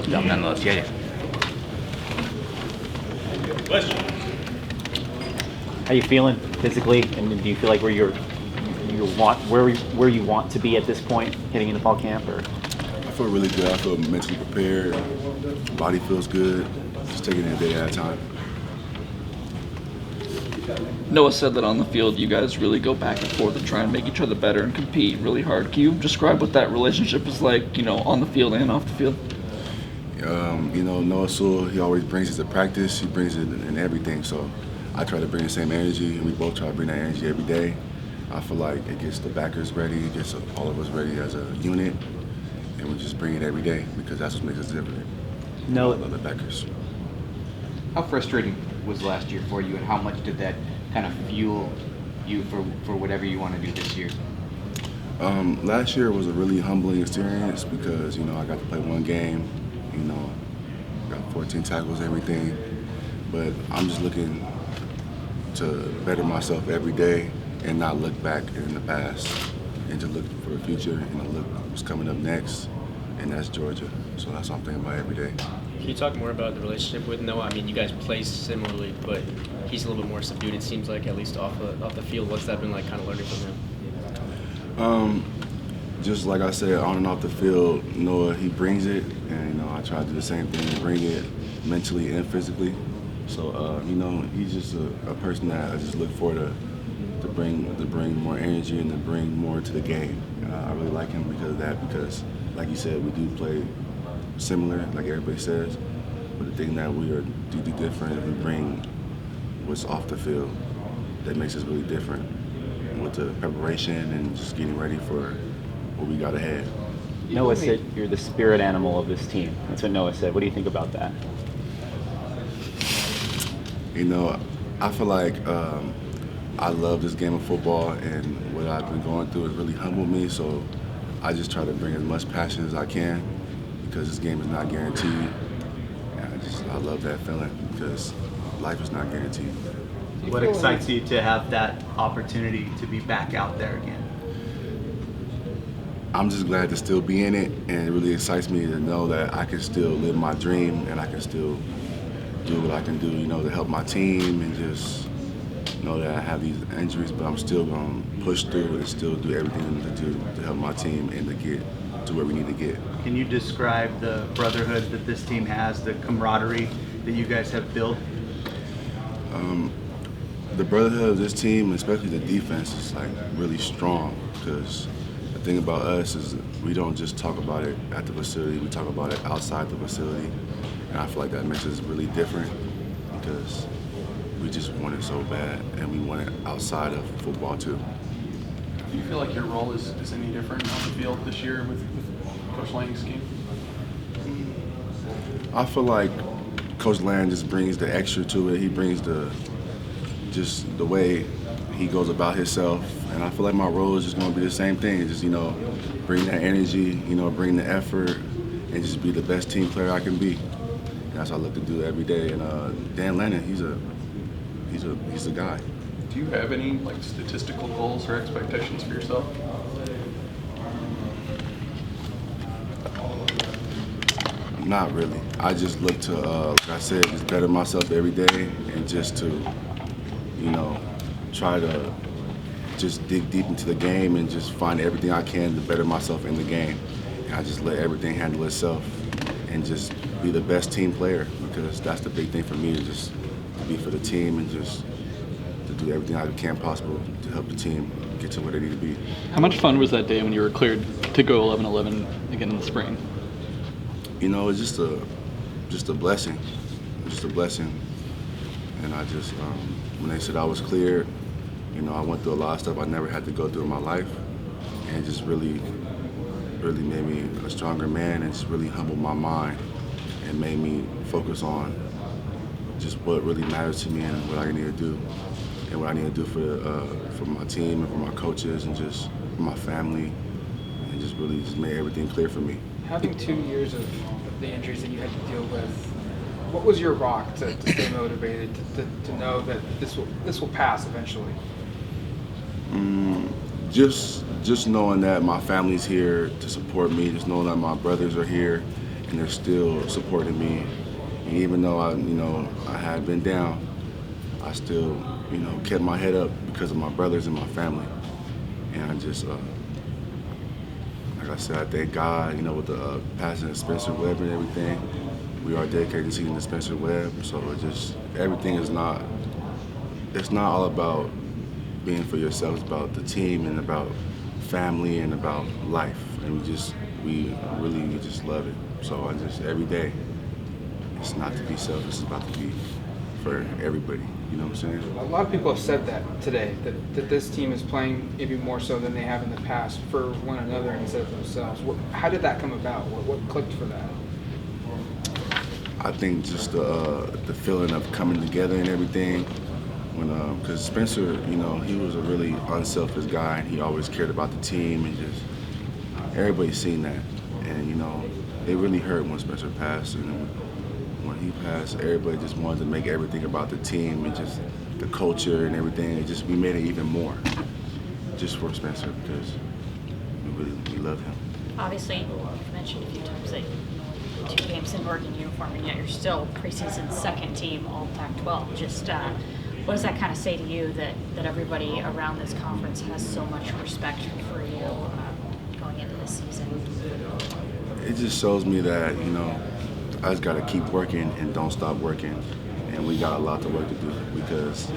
looked up nonetheless. Yeah. How you feeling physically, and do you feel like where you want to be at this point, heading into fall camp? Or I feel really good. I feel mentally prepared. Body feels good. Just taking it a day at a time. Noah said that on the field you guys really go back and forth and try and make each other better and compete really hard. Can you describe what that relationship is like, on the field and off the field? Noah Sewell, he always brings it to practice. He brings it in everything. So I try to bring the same energy, and we both try to bring that energy every day. I feel like it gets the backers ready, it gets all of us ready as a unit, and we just bring it every day because that's what makes us different. No, the backers. How frustrating was last year for you, and how much did that kind of fuel you for whatever you want to do this year? Last year was a really humbling experience because, I got to play one game, got 14 tackles, everything. But I'm just looking to better myself every day and not look back in the past and to look for the future and look what's coming up next, and that's Georgia. So that's what I'm thinking about every day. Can you talk more about the relationship with Noah? I mean, you guys play similarly, but he's a little bit more subdued, it seems like, at least off the field. What's that been like, kind of learning from him? Just like I said, on and off the field, Noah, he brings it, and I try to do the same thing and bring it mentally and physically. So, he's just a person that I just look forward to bring more energy and to bring more to the game. And I really like him because of that, because, like you said, we do play similar, like everybody says, but the thing that we are do different is we bring what's off the field that makes us really different with the preparation and just getting ready for what we got ahead. Noah said you're the spirit animal of this team. That's what Noah said. What do you think about that? I feel like I love this game of football, and what I've been going through has really humbled me, so I just try to bring as much passion as I can because this game is not guaranteed. And I love that feeling because life is not guaranteed. What excites you to have that opportunity to be back out there again? I'm just glad to still be in it, and it really excites me to know that I can still live my dream and I can still do what I can do, to help my team, and just know that I have these injuries, but I'm still going to push through and still do everything to do to help my team and to get to where we need to get. Can you describe the brotherhood that this team has, the camaraderie that you guys have built? The brotherhood of this team, especially the defense, is like really strong because the thing about us is we don't just talk about it at the facility, we talk about it outside the facility. And I feel like that makes us really different because we just want it so bad, and we want it outside of football too. Do you feel like your role is any different on the field this year with Coach Lang's scheme? I feel like Coach Lang just brings the extra to it. He brings the way he goes about himself, and I feel like my role is just going to be the same thing. Just bring that energy, bring the effort, and just be the best team player I can be. And that's what I look to do every day. And Dan Lennon, he's a guy. Do you have any statistical goals or expectations for yourself? Not really. I just look to, like I said, just better myself every day, and just to, try to just dig deep into the game and just find everything I can to better myself in the game. And I just let everything handle itself and just be the best team player, because that's the big thing for me, to just to be for the team and just to do everything I can possible to help the team get to where they need to be. How much fun was that day when you were cleared to go 11-11 again in the spring? It's just a blessing. Just a blessing. And I just, when they said I was cleared, I went through a lot of stuff I never had to go through in my life, and it just really made me a stronger man, and just really humbled my mind and made me focus on just what really matters to me and what I need to do, and what I need to do for my team and for my coaches and just for my family, and just really just made everything clear for me. Having 2 years of the injuries that you had to deal with, what was your rock to stay motivated, to know that this will pass eventually? Just knowing that my family's here to support me, just knowing that my brothers are here, and they're still supporting me. And even though I had been down, I still, kept my head up because of my brothers and my family. And I just, like I said, I thank God, with the passing of Spencer Webb and everything. We are dedicated to seeing the Spencer Webb, so everything is not, it's not all about being for yourself. It's about the team and about family and about life. And we really just love it. So every day, it's not to be selfish, it's about to be for everybody. You know what I'm saying? A lot of people have said that today, that this team is playing maybe more so than they have in the past for one another instead of themselves. How did that come about? What clicked for that? I think just the feeling of coming together and everything. Because Spencer, he was a really unselfish guy, and he always cared about the team, and just everybody's seen that. And it really hurt when Spencer passed. And when he passed, everybody just wanted to make everything about the team and just the culture and everything. We made it even more just for Spencer because we love him. Obviously, you've mentioned a few times that 2 games in Oregon uniform, and yet you're still preseason second team all Pac-12. Just what does that kind of say to you that everybody around this conference has so much respect for you going into this season? It just shows me that, I just got to keep working and don't stop working. And we got a lot of work to do because,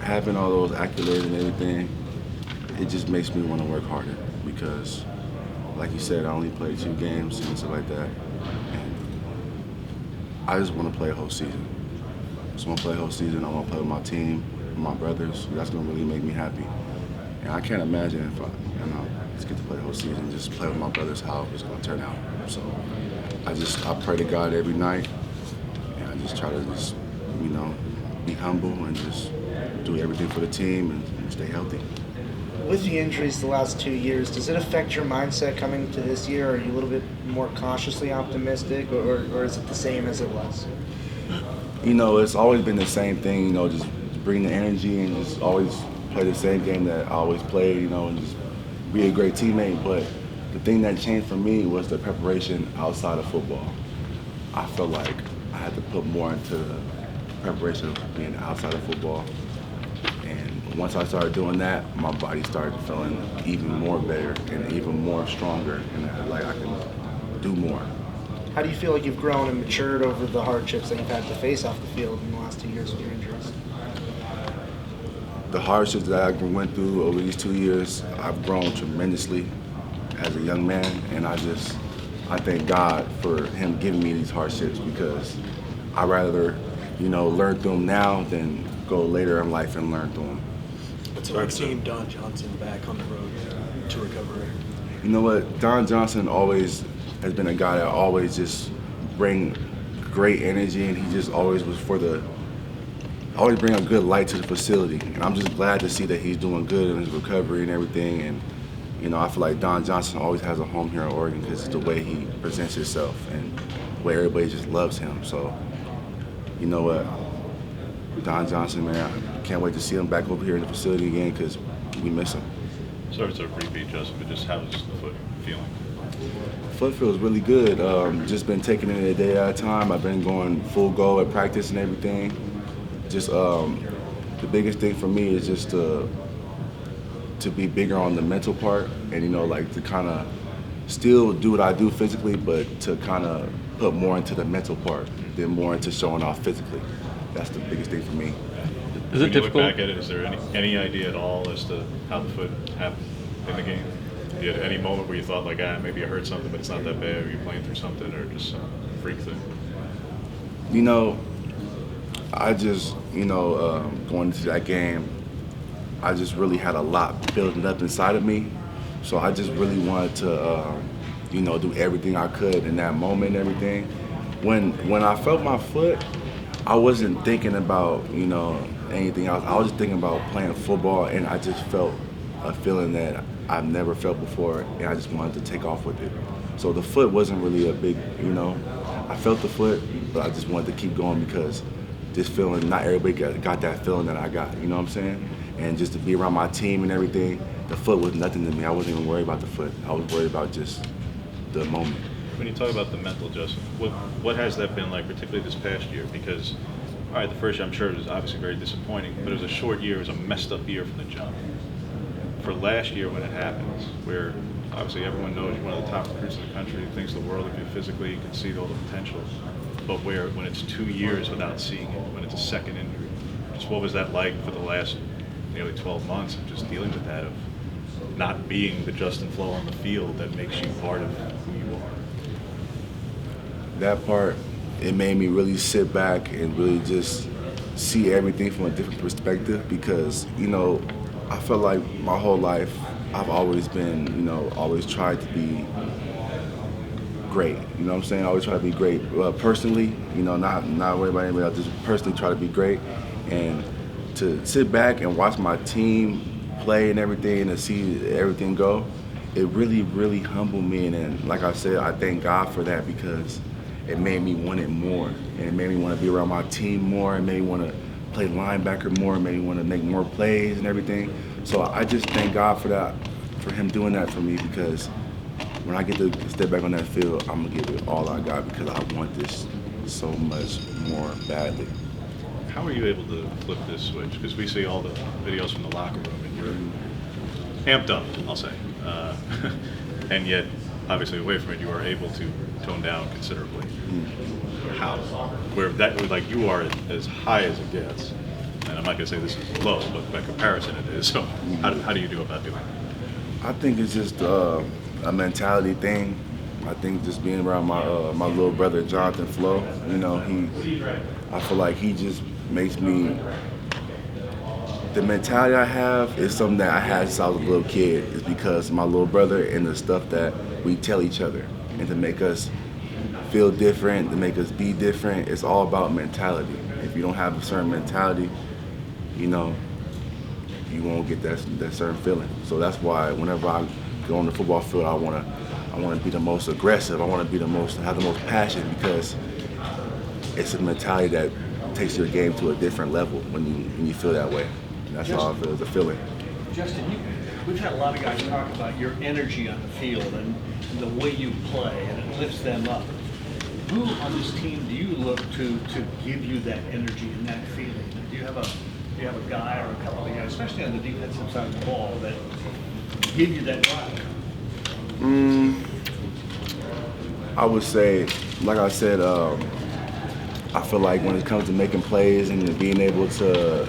having all those accolades and everything, it just makes me want to work harder because, like you said, I only played 2 games and stuff like that. And I just want to play a whole season. I just want to play a whole season. I want to play with my team, with my brothers. That's going to really make me happy. And I can't imagine if I just get to play the whole season, just play with my brothers, how it's going to turn out. So I pray to God every night, and I just try to be humble and just do everything for the team and stay healthy. With the injuries the last 2 years, does it affect your mindset coming to this year? Are you a little bit more cautiously optimistic, or is it the same as it was? It's always been the same thing, just bring the energy and just always play the same game that I always played, and just be a great teammate. But the thing that changed for me was the preparation outside of football. I felt like I had to put more into the preparation of being outside of football. And once I started doing that, my body started feeling even more better and even more stronger, and like I can do more. How do you feel like you've grown and matured over the hardships that you've had to face off the field in the last 2 years with your injuries? The hardships that I went through over these 2 years, I've grown tremendously as a young man, and I thank God for him giving me these hardships because I'd rather, learn through them now than go later in life and learn through them. What's it like seeing Don Johnson back on the road to recovery? You know what? Don Johnson always has been a guy that always just bring great energy, and he just always was always bring a good light to the facility. And I'm just glad to see that he's doing good in his recovery and everything. And I feel like Don Johnson always has a home here in Oregon because it's the way he presents himself and the way everybody just loves him. So, you know what? Don Johnson, man, I can't wait to see him back over here in the facility again because we miss him. Sorry to repeat, Justin, but just how's the foot feeling? Foot feels really good. Just been taking it a day at a time. I've been going full go at practice and everything. Just the biggest thing for me is just to be bigger on the mental part and, to kind of still do what I do physically, but to kind of put more into the mental part than more into showing off physically. That's the biggest thing for me. Is it difficult? When you look back at it, is there any idea at all as to how the foot happened in the game? You had any moment where you thought like, maybe I hurt something, but it's not that bad, or you're playing through something, or just some freak thing? I just, going into that game, I just really had a lot building up inside of me. So I just really wanted to, do everything I could in that moment and everything. When I felt my foot, I wasn't thinking about, anything else. I was just thinking about playing football, and I just felt a feeling that I've never felt before, and I just wanted to take off with it. So the foot wasn't really a big, I felt the foot, but I just wanted to keep going because this feeling, not everybody got that feeling that I got, you know what I'm saying? And just to be around my team and everything, the foot was nothing to me. I wasn't even worried about the foot. I was worried about just the moment. when you talk about the mental, Justin, what has that been like, particularly this past year? Because, all right, the first year I'm sure it was obviously very disappointing, but it was a short year, it was a messed up year from the jump. For last year when it happens, where obviously everyone knows you're one of the top recruits in the country, thinks the world of you physically, you can see all the potential, but when it's 2 years without seeing it, when it's a second injury, just what was that like for the last nearly 12 months of just dealing with that, of not being the Justin Flowe on the field that makes you part of who you are? That part, it made me really sit back and really just see everything from a different perspective, because, you know, I felt like my whole life I've always been, you know, always tried to be great. You know what I'm saying? I always try to be great personally, you know, not worry about anybody else, just personally try to be great. And to sit back and watch my team play and everything and to see everything go, it really, really humbled me. And like I said, I thank God for that, because it made me want it more. And it made me want to be around my team more. It made me want to play linebacker more. It made me want to make more plays and everything. So I just thank God for that, for him doing that for me, because when I get to step back on that field, I'm going to give it all I got, because I want this so much more badly. How are you able to flip this switch? Because we see all the videos from the locker room, and you're amped up, I'll say. And yet, obviously, away from it, you are able to tone down considerably. How? Where that, like, you are as high as it gets, and I'm not going to say this is low, but by comparison it is. So how do you do about doing that? I think it's just a mentality thing. I think just being around my little brother, Justin Flowe, you know, I feel like he just makes me, the mentality I have is something that I had since I was a little kid. It's because my little brother and the stuff that we tell each other, and to make us feel different, to make us be different. It's all about mentality. If you don't have a certain mentality, you know, you won't get that certain feeling. So that's why whenever I go on the football field, I want to be the most aggressive. I want to have the most passion, because it's a mentality that takes your game to a different level when you feel that way. And that's how I feel, the feeling. Justin, we've had a lot of guys talk about your energy on the field and the way you play, and it lifts them up. Who on this team do you look to give you that energy and that feeling? Do you have a guy or a couple of guys, especially on the defensive side of the ball, that give you that drive? I would say, like I said, I feel like when it comes to making plays and being able to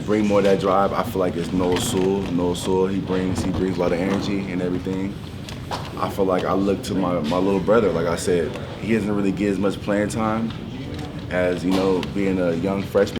bring more of that drive, I feel like it's Noah Sewell. Noah Sewell, he brings a lot of energy and everything. I feel like I look to my little brother. Like I said, he doesn't really get as much playing time as, you know, being a young freshman.